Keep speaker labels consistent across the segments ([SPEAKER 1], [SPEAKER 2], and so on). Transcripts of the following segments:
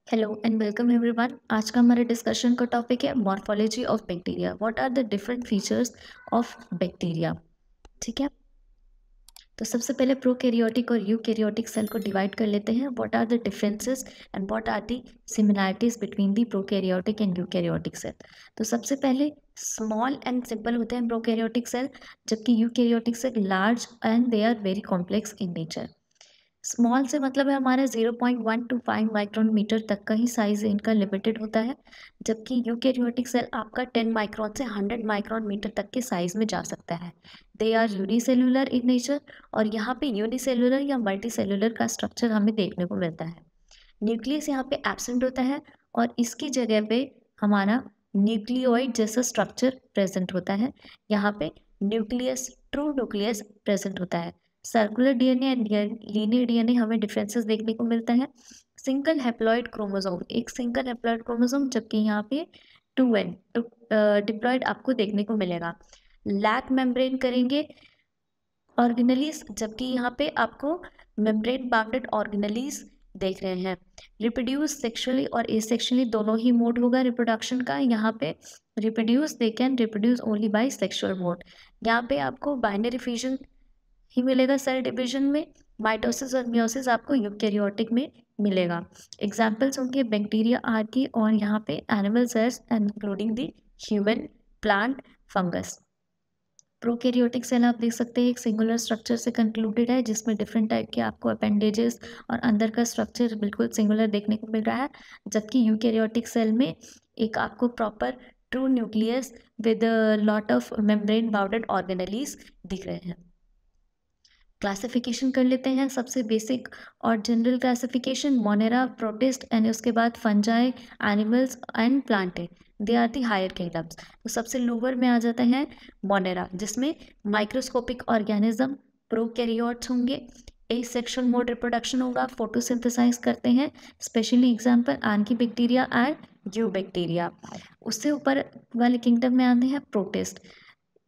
[SPEAKER 1] Hello and welcome everyone. आज का हमारे डिस्कशन का टॉपिक है morphology of bacteria. What are the different features of bacteria. ठीक है, तो सबसे पहले प्रोकैरियोटिक और यूकैरियोटिक सेल को डिवाइड कर लेते हैं। What are the differences and what are the similarities between the prokaryotic and eukaryotic cell. तो सबसे पहले स्मॉल एंड सिंपल होते हैं प्रोकैरियोटिक सेल, जबकि eukaryotic cell large and they are very complex in nature. Small से मतलब है हमारा 0.1 टू 5 माइक्रोन मीटर तक का ही साइज इनका लिमिटेड होता है, जबकि यूकैरियोटिक सेल आपका 10 माइक्रोन से 100 माइक्रोन मीटर तक के साइज में जा सकता है। They are unicellular in nature, और यहाँ पे यूनिसेल्युलर या मल्टीसेल्युलर का स्ट्रक्चर हमें देखने को मिलता है। न्यूक्लियस यहाँ पे एब्सेंट होता है और इसकी जगह पे हमारा न्यूक्लियोइड जैसा स्ट्रक्चर प्रेजेंट होता है। यहाँ पे न्यूक्लियस, ट्रू न्यूक्लियस प्रेजेंट होता है। Circular DNA and linear DNA हमें डिफरेंसेस देखने को मिलता है। सिंगल हैप्लॉइड क्रोमोसोम, एक सिंगल हैप्लॉइड क्रोमोसोम, जबकि यहाँ पे 2n डिप्लॉइड आपको देखने को मिलेगा। लैक मेम्ब्रेन करेंगे ऑर्गेनलीज, जबकि यहाँ पे आपको मेम्ब्रेन बाउंडेड ऑर्गेनलीज देख रहे हैं। रिप्रोड्यूस सेक्सुअली और एसेक्सुअली दोनों ही मोड होगा रिप्रोडक्शन का। यहाँ पे reproduce, they can reproduce only by sexual mode. यहाँ पे आपको बाइनरी फिजन ही मिलेगा सेल डिवीजन में। माइटोसिस और मियोसिस आपको यूकैरियोटिक में मिलेगा। एग्जाम्पल्स होंगे बैक्टीरिया, आर्की और यहाँ पे animal cells including the human, plant, fungus. Prokaryotic cell आप देख सकते हैं एक सिंगुलर स्ट्रक्चर से कंक्लूडेड है, जिसमें डिफरेंट टाइप के आपको अपेंडेजेस और अंदर का स्ट्रक्चर बिल्कुल सिंगुलर देखने को मिल रहा है, जबकि यूकैरियोटिक सेल में एक आपको proper true nucleus with lot of membrane bounded organelles दिख रहे हैं। क्लासिफिकेशन कर लेते हैं। सबसे बेसिक और general classification Monera, protist and उसके बाद fungi, animals and planted, they are the higher kingdoms. तो सबसे लोअर में आ जाते हैं मोनेरा, जिसमें माइक्रोस्कोपिक ऑर्गेनिज्म प्रोकैरियोट्स होंगे। एसेक्सुअल मोड रिप्रोडक्शन होगा, फोटोसिंथेसाइज करते हैं। Specially example archaebacteria and eubacteria. उससे ऊपर वाले किंगडम में आते हैं प्रोटिस्ट।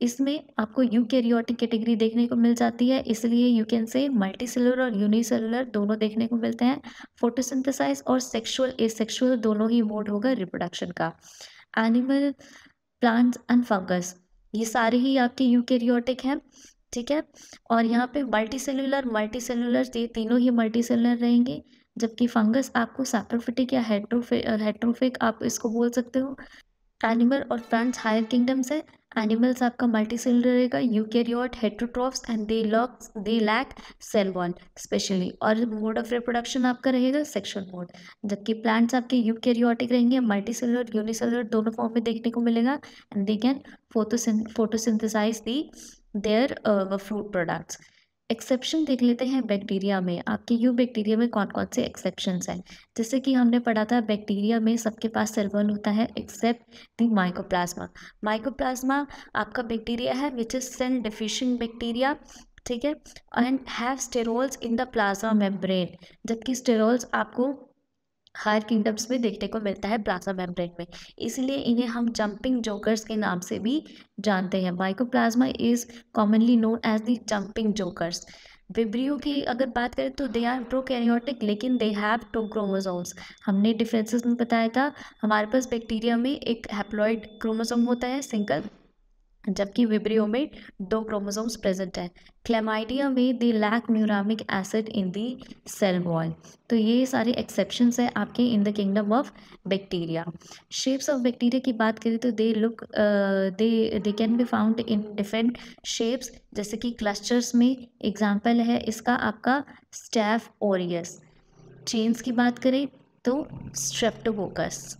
[SPEAKER 1] इसमें आपको यूकैरियोटिक कैटेगरी देखने को मिल जाती है, इसलिए यू कैन से मल्टीसेलुलर और यूनिसेलुलर दोनों देखने को मिलते हैं। फोटोसिंथेसाइज और सेक्सुअल एसेक्सुअल दोनों ही मोड होगा रिप्रोडक्शन का। एनिमल, प्लांट्स एंड फंगस, ये सारे ही आपके यूकैरियोटिक हैं। ठीक है, और यहाँ पे मल्टीसेलुलर मल्टीसेलुलर ये तीनों ही मल्टीसेलुलर रहेंगे, जबकि फंगस आपको सैप्रोफिटिक या हेट्रोफिक आप इसको बोल सकते हो। एनिमल और प्लांट्स हायर किंगडम्स है। एनिमल्स आपका मल्टीसेलुलर रहेगा, eukaryote, heterotrophs and they lack cell wall specially, और मोड ऑफ रिप्रोडक्शन आपका रहेगा सेक्सुअल मोड। जबकि प्लांट्स आपके यूकैरियोटिक रहेंगे, मल्टीसेलुलर यूनिसेलुलर दोनों फॉर्म में देखने को मिलेगा, and they can photosynthesise the their fruit products. Exception देख लेते हैं बैक्टीरिया में। आपके यू बैक्टीरिया में कौन कौन से एक्सेप्शंस हैं। जैसे कि हमने पढ़ा था बैक्टीरिया में सबके पास सेल वॉल होता है एक्सेप्ट द माइकोप्लाज्मा। माइकोप्लाज्मा आपका बैक्टीरिया है which is cell deficient bacteria. ठीक है, and have sterols in the plasma membrane, जबकि स्टेरोल्स आपको हायर किंगडम्स में देखने को मिलता है प्लाज्मा मेम्ब्रेन में, इसलिए इन्हें हम जंपिंग जोकर्स के नाम से भी जानते हैं। Mycoplasma is commonly known as the jumping jokers. Vibrio की अगर बात करें तो दे आर प्रोकैरियोटिक, लेकिन दे हैव 2 क्रोमोसोम्स। हमने डिफरेंसेस में बताया था, हमारे पास बैक्टीरिया में एक हैप्लॉइड क्रोमोसोम होता है सिंगल, जबकि विब्रियो में 2 क्रोमोसोम्स प्रेजेंट है। क्लेमाइडिया में they lack muramic acid in the cell wall. तो ये सारे एक्सेप्शंस है आपके in the kingdom of bacteria. Shapes of bacteria की बात करें तो they can be found in different shapes, जैसे कि क्लस्टर्स में। एग्जाम्पल है इसका आपका स्टैफ ओरियस। चेन्स की बात करें तो स्ट्रेप्टोकोकस।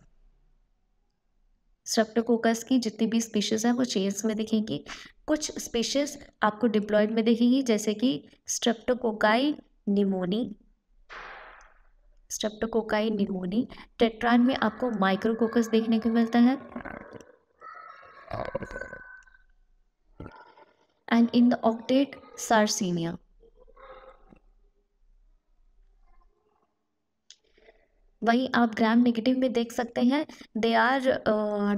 [SPEAKER 1] स्ट्रेप्टोकोकस की जितनी भी स्पीशीज हैं वो चेन्स में दिखेंगी। कुछ स्पीशीज आपको डिप्लॉयड में दिखेंगी, जैसे कि streptococci pneumoniae. Streptococci pneumoniae. Tetrad में आपको माइक्रोकोकस देखने को मिलता है, and in the octet sarcina. वहीं आप ग्राम नेगेटिव में देख सकते हैं they are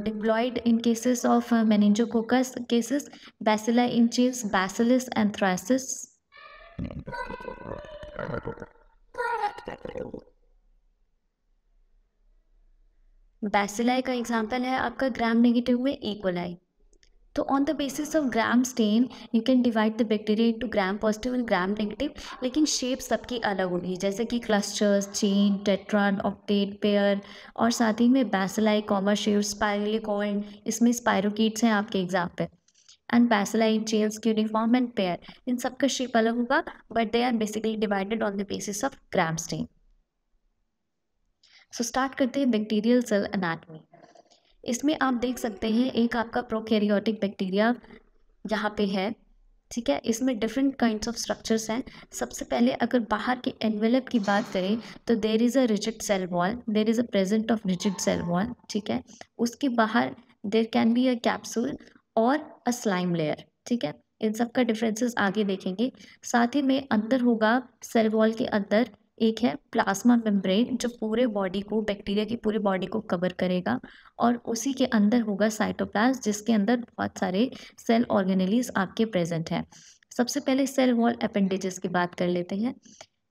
[SPEAKER 1] diploid in cases of meningococcus cases, bacilli in चीव्स, बैसिलस एंथ्रासिस। बैसिलाई का एग्जाम्पल है आपका ग्राम नेगेटिव में इकोलाई। तो on the basis of Gram stain you can divide the bacteria into Gram positive and Gram negative, लेकिन shape सबकी अलग होगी, जैसे कि क्लस्टर्स, चेन, टेट्रान, ऑक्टेट, पेयर, और साथ ही में बैसिलाई, कॉमा शेप, स्पाइरलिकॉइड, इसमें स्पाइरोकीट्स हैं आपके एग्जाम पे, and bacilli, gels, cuneiform and pair, इन सबका शेप अलग होगा, but they are basically divided on the basis of Gram stain. So start करते हैं बैक्टीरियल सेल एनाटॉमी। इसमें आप देख सकते हैं एक आपका प्रोकैरियोटिक बैक्टीरिया यहाँ पे है, ठीक है। इसमें डिफरेंट काइंड्स ऑफ स्ट्रक्चर्स हैं। सबसे पहले अगर बाहर के एनवेलप की बात करें तो there is a rigid cell wall, there is a present of rigid cell wall, ठीक है। उसके बाहर there can be a capsule और अ स्लाइम लेयर, ठीक है। इन सब का डिफरेंसेस आगे देखेंगे। साथ ही में अंदर होगा सेल वॉल के अंदर एक है प्लाज्मा मेम्ब्रेन जो पूरे बॉडी को, बैक्टीरिया की पूरी बॉडी को कवर करेगा, और उसी के अंदर होगा साइटोप्लाज्म जिसके अंदर बहुत सारे सेल ऑर्गेनेलीज आपके प्रेजेंट हैं। सबसे पहले सेल वॉल अपेंडेजेस की बात कर लेते हैं।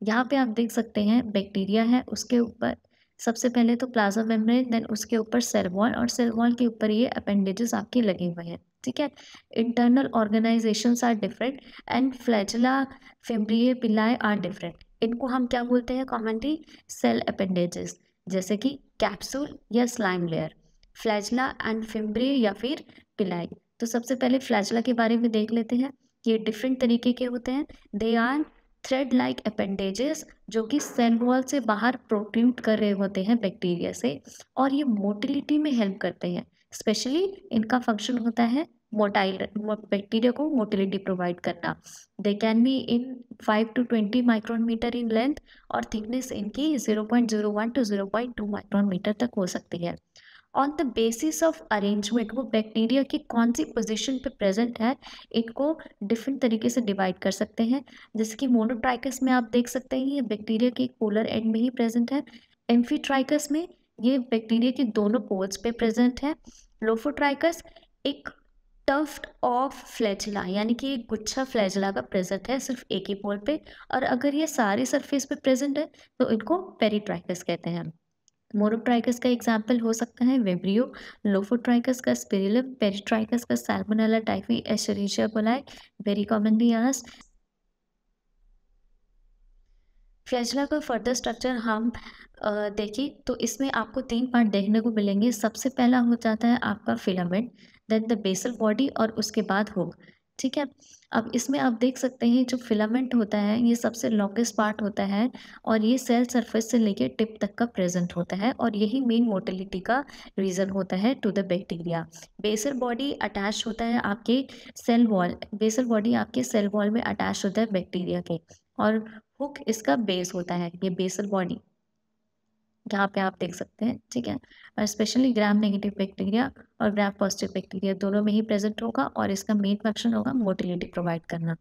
[SPEAKER 1] यहाँ पे आप देख सकते हैं बैक्टीरिया है, उसके ऊपर सबसे पहले तो प्लाज्मा मेम्ब्रेन, देन उसके ऊपर सेल वॉल, और सेल वॉल के ऊपर ये अपेंडेजेस आपके लगे हुए हैं, ठीक है। Internal organisations are different and flagella, fimbriae, pili are different. इनको हम क्या बोलते हैं कॉमनली? सेल अपेंडेजेस, जैसे कि कैप्सूल या स्लाइम लेयर, फ्लैजिला एंड फिब्रिए या फिर पिलाई। तो सबसे पहले फ्लैजिला के बारे में देख लेते हैं। ये डिफरेंट तरीके के होते हैं। They are thread like appendages जो कि सेल वॉल से बाहर प्रोट्रूड कर रहे होते हैं बैक्टीरिया से, और ये मोटिलिटी में हेल्प करते हैं। स्पेशली इनका फंक्शन होता है मोटाइल, बैक्टीरिया को मोटिलिटी प्रोवाइड करना। They can be in 5 to 20 micron meter in length, और थिकनेस इनकी 0.01 to 0.2 माइक्रोन मीटर तक हो सकती है। On the basis of arrangement वो बैक्टीरिया की कौन सी पोजीशन पे प्रेजेंट है, इनको डिफरेंट तरीके से डिवाइड कर सकते हैं। जैसे कि मोनोट्राइकस में आप देख सकते हैं ये बैक्टीरिया के पोलर एंड में ही प्रेजेंट है। एम्फीट्राइकस में ये बैक्टीरिया के दोनों पोल्स पे प्रेजेंट है। लोफोट्राइकस एक टफ्ट ऑफ फ्लैजिला यानी कि एक गुच्छा फ्लैजिला का प्रेजेंट है सिर्फ एक ही पोल पे, और अगर ये सारे सरफेस पे प्रेजेंट है तो इनको पेरिट्राइकस कहते हैं। मोनोट्राइकस का एग्जाम्पल हो सकता है वेब्रियो, लोफोट्राइकस का स्पिरिलम, पेरिट्राइकस का salmonella typhi, escherichia coli, very commonly asked. Flagella का फर्दर स्ट्रक्चर हम देखें तो इसमें आपको 3 पार्ट देखने को मिलेंगे। सबसे पहला हो जाता है आपका filament, then the basal body, और उसके बाद हुक, ठीक है। अब इसमें आप देख सकते हैं जो फिलामेंट होता है ये सबसे लॉन्गेस्ट पार्ट होता है, और ये सेल सरफेस से लेकर टिप तक का प्रेजेंट होता है, और यही मेन मोटिलिटी का रीज़न होता है to the bacteria. Basal body attach होता है आपके सेल वॉल, बेसल बॉडी आपके सेल वॉल में अटैच होता है बैक्टीरिया के, और हुक इसका बेस होता है, ये बेसल बॉडी जहाँ पे आप देख सकते हैं, ठीक है। और स्पेशली ग्राम नेगेटिव बैक्टीरिया और ग्राम पॉजिटिव बैक्टीरिया दोनों में ही प्रेजेंट होगा, और इसका मेन फंक्शन होगा मोटिलिटी प्रोवाइड करना।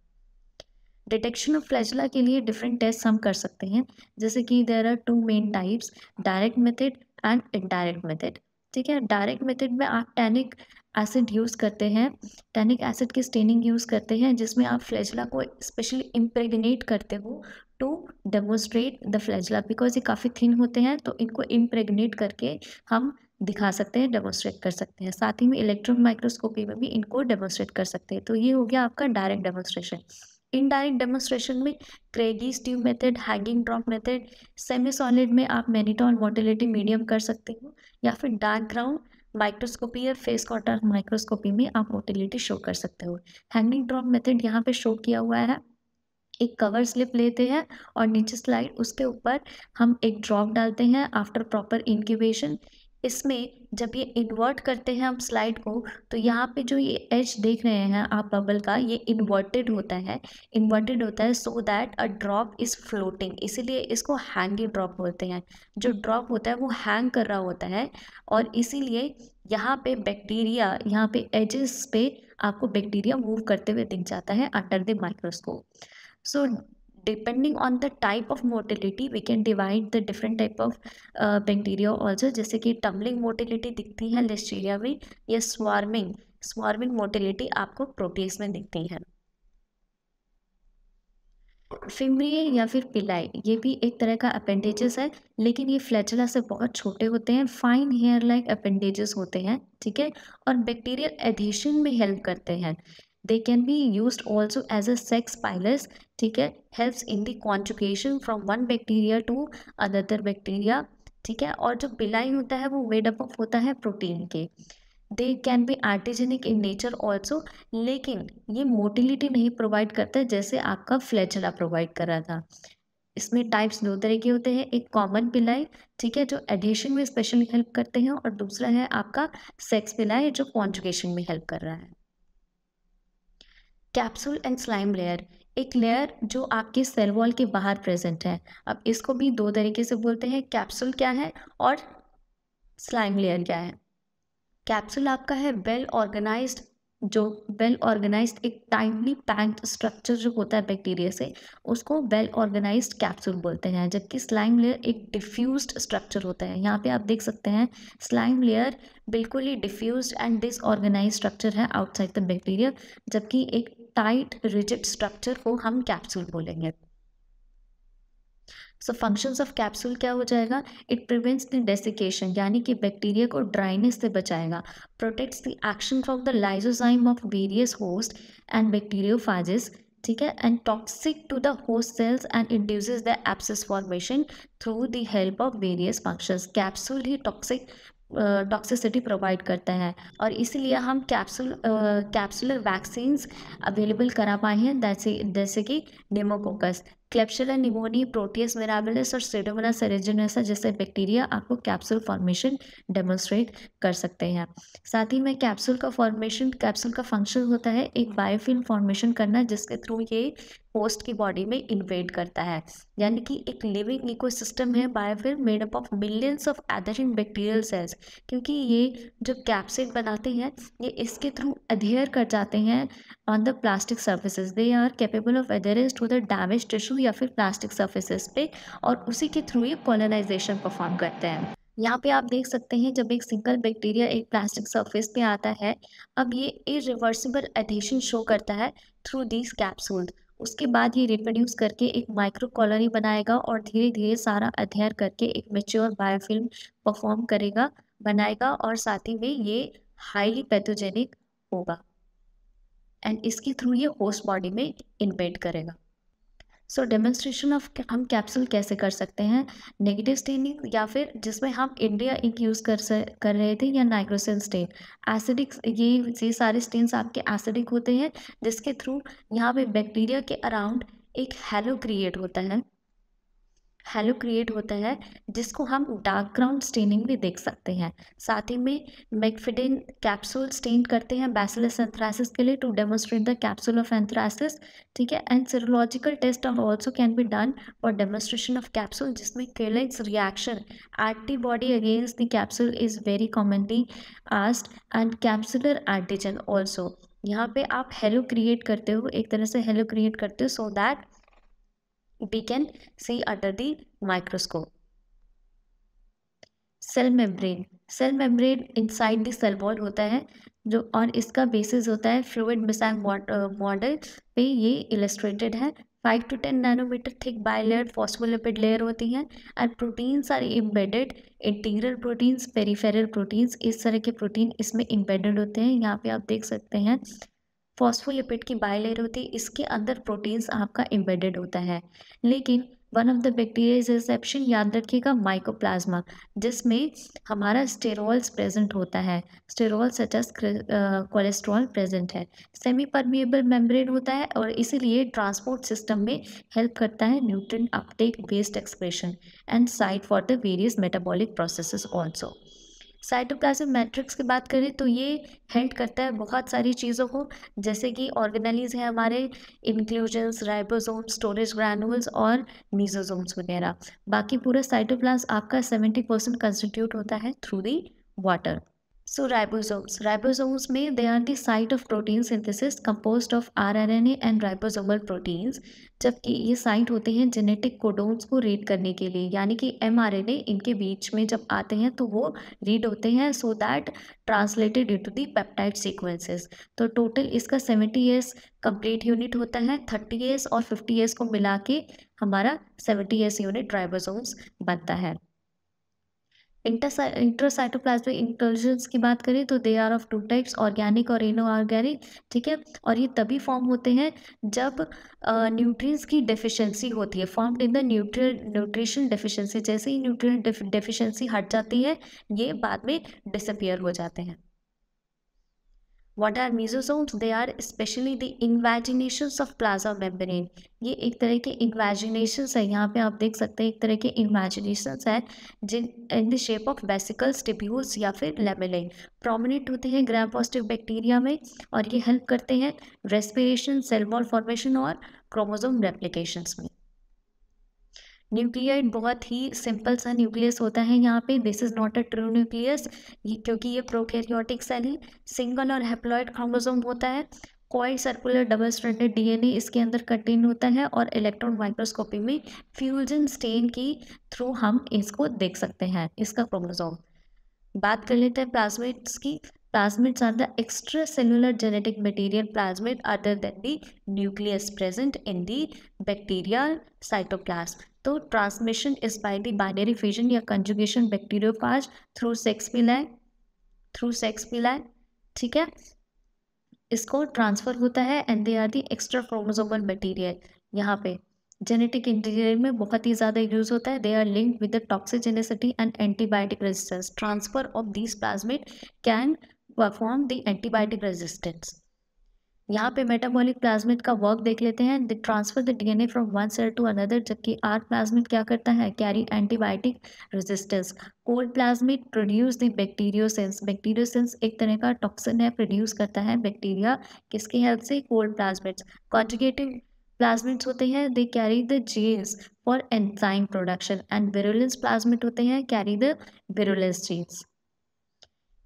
[SPEAKER 1] डिटेक्शन ऑफ फ्लैजिला के लिए डिफरेंट टेस्ट हम कर सकते हैं, जैसे कि there are 2 main types, direct method and indirect method, ठीक है। डायरेक्ट मेथड में आप टैनिक एसिड यूज़ करते हैं, टैनिक एसिड की स्टेनिंग यूज़ करते हैं, जिसमें आप फ्लैजिला को स्पेशली इम्प्रेगनेट करते हो to demonstrate the flagella, because ये काफ़ी थिन होते हैं तो इनको इम्प्रेगनेट करके हम दिखा सकते हैं, डेमोन्स्ट्रेट कर सकते हैं। साथ ही में इलेक्ट्रॉन माइक्रोस्कोपी में भी इनको डेमोन्स्ट्रेट कर सकते हैं। तो ये हो गया आपका डायरेक्ट डेमोन्स्ट्रेशन। इनडायरेक्ट डेमोन्स्ट्रेशन में Craigie's tube method, hanging drop method, semi solid में आप मैनिटॉल मोटिलिटी मीडियम कर सकते हो, या फिर डार्क ग्राउंड माइक्रोस्कोपी या फेस कॉन्टैक्ट माइक्रोस्कोपी में आप मोटिलिटी शो कर सकते हो। हैंगिंग ड्रॉप मेथड यहाँ पे शो किया हुआ है। एक कवर स्लिप लेते हैं और नीचे स्लाइड, उसके ऊपर हम एक ड्रॉप डालते हैं आफ्टर प्रॉपर इंक्यूबेशन। इसमें जब ये इन्वर्ट करते हैं हम स्लाइड को, तो यहाँ पे जो ये एज देख रहे हैं आप बबल का, ये इन्वर्टेड होता है, इन्वर्टेड होता है so that a drop is floating, इसीलिए इसको हैंगिंग ड्रॉप बोलते हैं। जो ड्रॉप होता है वो हैंग कर रहा होता है, और इसीलिए यहाँ पे बैक्टीरिया, यहाँ पे एजेस पे आपको बैक्टीरिया मूव करते हुए दिख जाता है under the microscope. So depending on the type of motility we can divide the different type of bacteria also, जैसे कि टम्बलिंग मोटिलिटी दिखती है लिस्टीरिया में, या स्वार्मिंग मोटिलिटी आपको प्रोटीज में दिखती है। फिम्ब्रिए या फिर पिलाई ये भी एक तरह का अपेंडेजेस है, लेकिन ये फ्लैचेला से बहुत छोटे होते हैं, फाइन हेयर लाइक अपेंडेजेस होते हैं, ठीक है, और बैक्टीरियल एडिशन में हेल्प करते हैं। They can be used also as a sex pilus, ठीक है, helps in the conjugation from one bacteria to another bacteria, ठीक है। और जो पिलाई होता है वो मेड अप ऑफ होता है प्रोटीन के। They can be antigenic in nature also, लेकिन ये मोटिलिटी नहीं प्रोवाइड करता है जैसे आपका फ्लैचेला प्रोवाइड कर रहा था। इसमें टाइप्स दो तरह के होते हैं, एक कॉमन पिलाई, ठीक है, जो एडिशन में स्पेशली हेल्प करते हैं, और दूसरा है आपका सेक्स पिलाई जो कॉन्जुगेशन में हेल्प कर रहा है। कैप्सूल एंड स्लाइम लेयर, एक लेयर जो आपके सेल वॉल के बाहर प्रेजेंट है। अब इसको भी दो तरीके से बोलते हैं, कैप्सूल क्या है और स्लाइम लेयर क्या है। कैप्सूल आपका है वेल ऑर्गेनाइज्ड, जो वेल ऑर्गेनाइज्ड एक टाइटली पैक्ड स्ट्रक्चर जो होता है बैक्टीरिया से, उसको वेल ऑर्गेनाइज्ड कैप्सूल बोलते हैं। जबकि स्लाइम लेयर एक डिफ्यूज्ड स्ट्रक्चर होता है। यहाँ पे आप देख सकते हैं स्लाइम लेयर बिल्कुल ही डिफ्यूज्ड एंड डिसऑर्गेनाइज्ड स्ट्रक्चर है आउटसाइड द बैक्टीरिया, जबकि एक टाइट रिजिड स्ट्रक्चर को हम कैप्सूल बोलेंगे। सो फंक्शंस ऑफ कैप्सूल क्या हो जाएगा, इट प्रिवेंट्स द डेसिकेशन यानी कि बैक्टीरिया को ड्राइनेस से बचाएगा, protects the action from the lysozyme of various host and bacteriophages, ठीक है, and toxic to the host cells and induces the abscess formation through the help of various functions. Capsule ही toxicity provide करता है, और इसीलिए हम capsular vaccines available करा पाए हैं, जैसे कि निमोकोकस, क्लेप्शियला निमोनिया, प्रोटियस मिराबिलिस और स्यूडोमोनास एरिजिनोसा जैसे बैक्टीरिया आपको कैप्सूल फॉर्मेशन डेमोन्स्ट्रेट कर सकते हैं। साथ ही में कैप्सूल का फंक्शन होता है एक बायोफिल्म फॉर्मेशन करना, जिसके थ्रू ये होस्ट की बॉडी में इन्वेड करता है। यानी कि एक लिविंग इकोसिस्टम है biofilm made up of millions of adherent bacterial cells, क्योंकि ये जो कैप्सिड बनाते हैं ये इसके थ्रू अधेयर कर जाते हैं on the plastic surfaces. They are capable of adherence to the damage tissue या फिर प्लास्टिक सर्फेसेस पे, और उसी के थ्रू ये कॉलोनाइजेशन परफॉर्म करते हैं। यहाँ पे आप देख सकते हैं जब एक सिंगल बैक्टीरिया एक प्लास्टिक सरफेस पे आता है, अब ये इरिवर्सिबल एडिशन शो करता है थ्रू दीज कैप्सूल। उसके बाद ये रिप्रोड्यूस करके एक माइक्रो कॉलोनी बनाएगा और धीरे धीरे सारा अध्ययन करके एक मेच्योर बायोफिल्म परफॉर्म करेगा, बनाएगा, और साथ ही में ये हाईली पैथोजेनिक होगा एंड इसके थ्रू ये होस्ट बॉडी में इन्वेड करेगा। सो डेमोन्स्ट्रेशन ऑफ हम कैप्सूल कैसे कर सकते हैं, नेगेटिव स्टेनिंग या फिर जिसमें हम इंडिया इंक यूज़ कर रहे थे, या नाइट्रोसेल स्टेन, एसिडिक, ये सारे स्टेन्स आपके एसिडिक होते हैं, जिसके थ्रू यहाँ पे बैक्टीरिया के अराउंड एक हैलो क्रिएट होता है जिसको हम डार्क ग्राउंड स्टेनिंग भी देख सकते हैं। साथ ही में मैकफिडेन कैप्सूल स्टेन करते हैं बैसिलस एंथ्रासिस के लिए to demonstrate the capsule of anthracis, ठीक है, and serological test are also can be done for demonstration of capsule, जिसमें Quellung reaction antibody against the capsule is very commonly asked and capsular antigen also. यहाँ पे आप hello create करते हो, एक तरह से हेलो क्रिएट करते हो so that we can see under the microscope. Cell membrane inside the cell wall होता है जो, और इसका बेसिस होता है फ्लूइड मिसाइल मॉडल पे ये इलस्ट्रेटेड है। 5 to 10 nanometre thick bilayer phospholipid layer होती हैं and proteins are embedded, interior proteins, peripheral proteins, इस तरह के प्रोटीन इसमें एम्बेडेड होते हैं। यहाँ पे आप देख सकते हैं फॉस्फोलिपिड की बाइलेयर होती है, इसके अंदर प्रोटीन्स आपका एम्बेडेड होता है। लेकिन one of the bacteria is exception, याद रखिएगा, माइकोप्लाज्मा, जिसमें हमारा स्टेरॉल्स प्रेजेंट होता है, sterol such as cholesterol present है। सेमी परमिएबल मेम्ब्रेन होता है और इसीलिए ट्रांसपोर्ट सिस्टम में हेल्प करता है nutrient uptake, waste expression and site for the various metabolic processes also. Cytoplasm matrix की बात करें तो ये हेल्प करता है बहुत सारी चीज़ों को, जैसे कि ऑर्गेनेलीज हैं हमारे, इंक्लूजन्स, राइबोसोम, स्टोरेज ग्रैनुल्स और मीजोसोम्स वगैरह। बाकी पूरा साइटोप्लाज्म आपका 70% कंस्टिट्यूट होता है through the water. So ribosomes में they are the site of protein synthesis composed of rRNA and ribosomal proteins, जबकि ये साइट होते हैं जेनेटिक कोडोन्स को रीड करने के लिए, यानी कि mRNA इनके बीच में जब आते हैं तो वो रीड होते हैं so that translated into the peptide sequences. तो टोटल इसका 70S कंप्लीट यूनिट होता है, 30S और 50S को मिला के हमारा 70S यूनिट राइबोसोम्स बनता है। इंट्रासाइटोप्लाज्मिक इंटल्जन्स की बात करें तो they are of two types, organic और इनऑर्गेनिक, ठीक है। और ये तभी फॉर्म होते हैं जब न्यूट्रिएंट्स की डेफिशिएंसी होती है, formed in the nutrition deficiency. जैसे ही न्यूट्रिएंट डेफिशिएंसी हट जाती है ये बाद में डिसअपियर हो जाते हैं। What are mesosomes? They are especially the invaginations of plasma membrane. ये एक तरह के invaginations है, यहाँ पे आप देख सकते हैं एक तरह के invaginations है जिन in the shape of vesicles, tubules या फिर lamellae prominent होते हैं ग्राम पॉजिटिव बैक्टीरिया में, और ये हेल्प करते हैं रेस्पिरेशन, सेल वॉल फॉर्मेशन और क्रोमोसोम रेप्लिकेशंस में। न्यूक्लियाइड बहुत ही सिंपल सा न्यूक्लियस होता है यहाँ पे, this is not a true nucleus, ये क्योंकि ये प्रोकैरियोटिक सेल है। सिंगल और हैप्लॉइड क्रोमोसोम होता है, coil circular double stranded DNA इसके अंदर कंटेन होता है, और इलेक्ट्रॉन माइक्रोस्कोपी में फ्यूजन स्टेन की थ्रू हम इसको देख सकते हैं इसका क्रोमोसोम। बात कर लेते हैं प्लाज्मिड्स की। Plasmids are the extracellular genetic material plasmid other than the nucleus present in the bacterial cytoplasm. तो transmission is by the binary fission या conjugation bacteriophage through sex pili, ठीक है। इसको ट्रांसफर होता है and they are the extra chromosomal material. यहाँ पे genetic engineering में बहुत ही ज़्यादा यूज होता है। They are linked with the toxigenicity and antibiotic resistance. Transfer of these plasmid can perform the antibiotic resistance. यहाँ पे मेटाबॉलिक प्लाज्मिड का वर्क देख लेते हैं। The transfer the DNA from one cell to another, जबकि R plasmid क्या करता है, carry antibiotic resistance. Cold plasmid produce the bacteriocins. Bacteriocins एक तरह का टॉक्सिन है, प्रोड्यूस करता है बैक्टीरिया, किसकी हेल्प से, कोल्ड प्लाज्मिड्स। कॉन्जुगेटिव प्लाज्मिड्स होते हैं, they carry the genes for enzyme production, and virulence plasmid होते हैं, carry the virulence genes.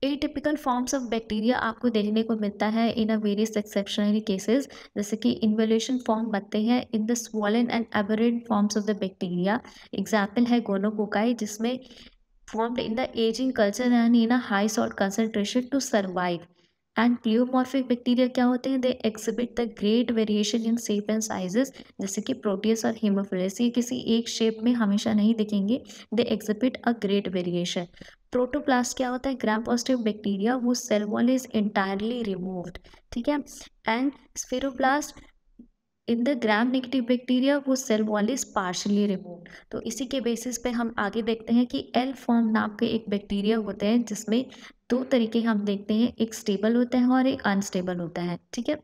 [SPEAKER 1] Atypical forms of bacteria आपको देखने को मिलता है इन अ वेरियस एक्सेप्शनरी केसेस, जैसे कि इन्वोल्यूशन फॉर्म बनते हैं in the swollen and aberrant forms of the bacteria. Example है गोनोकोकाई, जिसमें formed in the aging culture and in a high salt concentration to survive. And pleomorphic bacteria क्या होते हैं, they exhibit the great variation in shape and sizes, जैसे कि Proteus और Haemophilus, ये किसी एक शेप में हमेशा नहीं दिखेंगे, they exhibit a great variation. Protoplast क्या होता है, ग्राम पॉजिटिव बैक्टीरिया वो cell wall is entirely removed, ठीक है। And spheroplast in the Gram negative bacteria वो cell wall is partially removed. तो इसी के बेसिस पे हम आगे देखते हैं कि एल फॉर्म नाम के एक बैक्टीरिया होते हैं, जिसमें दो तरीके हम देखते हैं, एक स्टेबल होता है और एक अनस्टेबल होता है, ठीक है।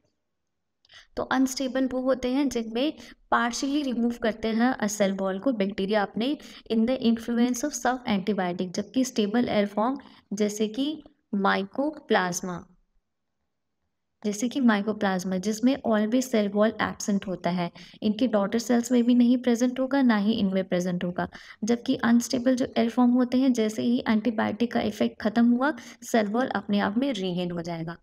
[SPEAKER 1] तो अनस्टेबल वो होते हैं जिनमें पार्शियली रिमूव करते हैं सेल वॉल को बैक्टीरिया अपने इन द इन्फ्लुएंस ऑफ सब एंटीबायोटिक, जबकि स्टेबल एल फॉर्म जैसे कि माइकोप्लाज्मा, जिसमें ऑलवेज सेल वॉल एब्सेंट होता है, इनके डॉटर सेल्स में भी नहीं प्रेजेंट होगा, ना ही इनमें प्रेजेंट होगा। जबकि अनस्टेबल जो एल फॉर्म होते हैं, जैसे ही एंटीबायोटिक का इफेक्ट खत्म हुआ, सेल वॉल अपने आप में रीगेन हो जाएगा।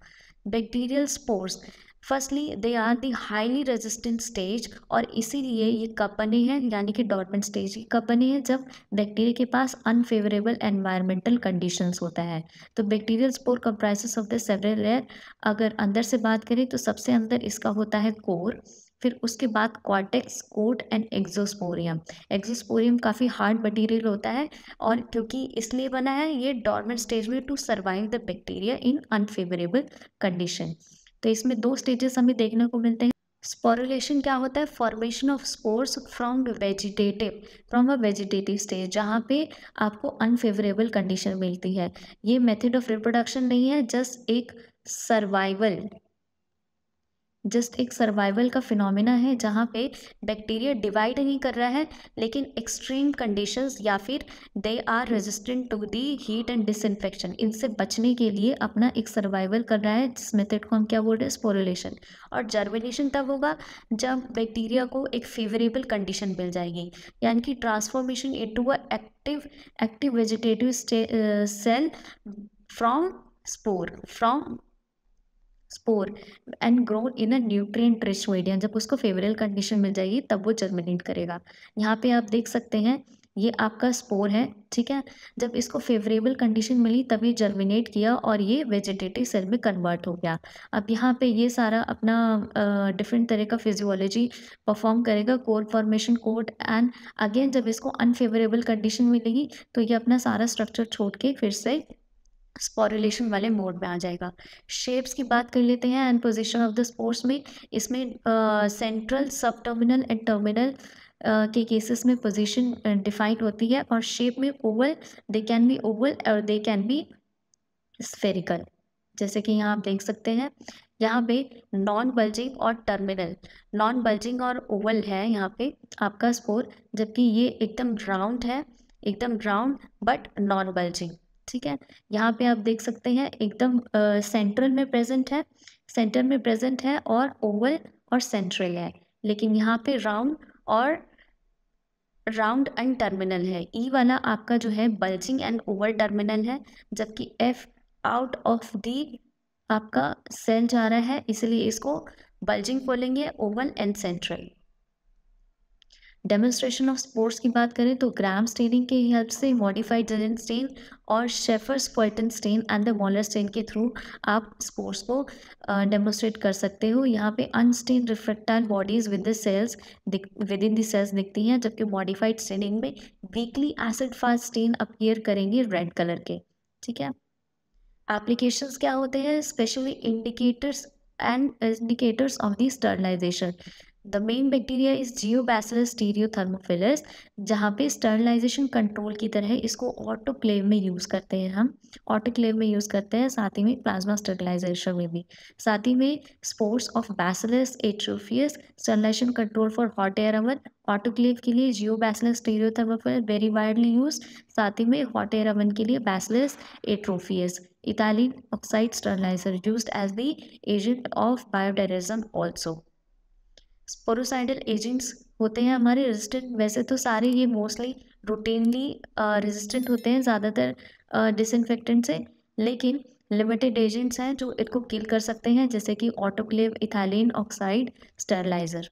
[SPEAKER 1] Bacterial spores, firstly they are the highly resistant stage, और इसीलिए ये कब बने हैं, यानी कि डॉर्मेंट स्टेज कब बने हैं, जब बैक्टीरिया के पास अनफेवरेबल एनवायरमेंटल कंडीशंस होता है। तो bacterial spore comprises of the several layer. अगर अंदर से बात करें तो सबसे अंदर इसका होता है कोर, फिर उसके बाद कॉर्टेक्स, कोट एंड एक्सोस्पोरियम। एक्सोस्पोरियम काफ़ी हार्ड मटेरियल होता है, और क्योंकि इसलिए बना है ये डॉर्मेंट स्टेज में to survive the bacteria in unfavourable condition. तो इसमें दो स्टेजेस हमें देखने को मिलते हैं। स्पोरुलेशन क्या होता है, formation of spores from a vegetative stage, जहाँ पे आपको अनफेवरेबल कंडीशन मिलती है। ये मेथड ऑफ रिप्रोडक्शन नहीं है, जस्ट एक सर्वाइवल का फिनोमिना है, जहाँ पे बैक्टीरिया डिवाइड नहीं कर रहा है, लेकिन एक्सट्रीम कंडीशंस या फिर they are resistant to the heat and disinfection, इनसे बचने के लिए अपना एक सर्वाइवल कर रहा है, जिस मेथड को हम क्या बोल रहे हैं, स्पोरुलेशन। और जर्मिनेशन तब होगा जब बैक्टीरिया को एक फेवरेबल कंडीशन मिल जाएगी, यानी कि transformation into a active vegetative cell from spore from spore and grow in a nutrient rich medium. जब उसको फेवरेबल कंडीशन मिल जाएगी तब वो जर्मिनेट करेगा। यहाँ पे आप देख सकते हैं ये आपका स्पोर है, ठीक है। जब इसको फेवरेबल कंडीशन मिली तभी जर्मिनेट किया और ये वेजिटेटिव सेल में कन्वर्ट हो गया। अब यहाँ पे ये सारा अपना डिफरेंट तरह का फिजियोलॉजी परफॉर्म करेगा, core formation code, and again जब इसको अनफेवरेबल कंडीशन मिलेगी तो ये अपना सारा स्ट्रक्चर छोड़ के फिर से स्पोरुलेशन वाले मोड में आ जाएगा। शेप्स की बात कर लेते हैं and position of the spores में। इसमें सेंट्रल, सब टर्मिनल एंड टर्मिनल के केसेस में पोजीशन डिफाइन होती है, और शेप में Oval, they can be oval और दे कैन बी स्फेरिकल। जैसे कि यहाँ आप देख सकते हैं, यहाँ पे नॉन बल्जिंग और टर्मिनल, नॉन बल्जिंग और ओवल है यहाँ पे आपका स्पोर, जबकि ये एकदम राउंड है, एकदम राउंड बट नॉन बल्जिंग, ठीक है। यहाँ पे आप देख सकते हैं एकदम सेंट्रल में प्रेजेंट है, सेंटर में प्रेजेंट है, और ओवल और सेंट्रल है, लेकिन यहाँ पे राउंड एंड टर्मिनल है। ई वाला आपका जो है बल्जिंग एंड ओवल टर्मिनल है, जबकि एफ आउट ऑफ दी आपका सेल जा रहा है, इसलिए इसको बल्जिंग बोलेंगे, oval and central. Demonstration of spores की बात करें तो ग्राम स्टेनिंग की हेल्प से, मॉडिफाइड जेलिन स्टेन और Schaeffer's Fulton stain and the Moeller stain के थ्रू आप स्पोर्स को डेमोन्स्ट्रेट कर सकते हो। यहाँ पे unstained refractile bodies with the cells within the cells दिखती हैं, जबकि मॉडिफाइड स्टेनिंग में weakly acid fast stain appear करेंगे रेड कलर के, ठीक है। एप्लीकेशंस क्या होते हैं, specially indicators of the sterilization. The main bacteria is Geobacillus stereothermophilus, जहाँ पे स्टरलाइजेशन कंट्रोल की तरह इसको ऑटोक्लेव में यूज़ करते हैं, हम ऑटोक्लेव में यूज़ करते हैं, साथ ही में प्लाज्मा स्टरलाइजेशन में भी। साथ ही में spores of bacillus atrophaeus, sterilization control for hot air oven, autoclave के लिए geobacillus stearothermophilus very widely use, साथ ही में हॉट एयर ओवन के लिए bacillus atrophaeus. Ethylene oxide sterilizer used as the agent of bioterrorism also. Sporicidal agents होते हैं हमारे रेजिस्टेंट, वैसे तो सारे ये मोस्टली रूटीनली रेजिस्टेंट होते हैं ज़्यादातर डिसइंफेक्टेंट से, लेकिन लिमिटेड एजेंट्स हैं जो इनको किल कर सकते हैं, जैसे कि ऑटोक्लेव, इथाइलिन ऑक्साइड स्टरलाइजर।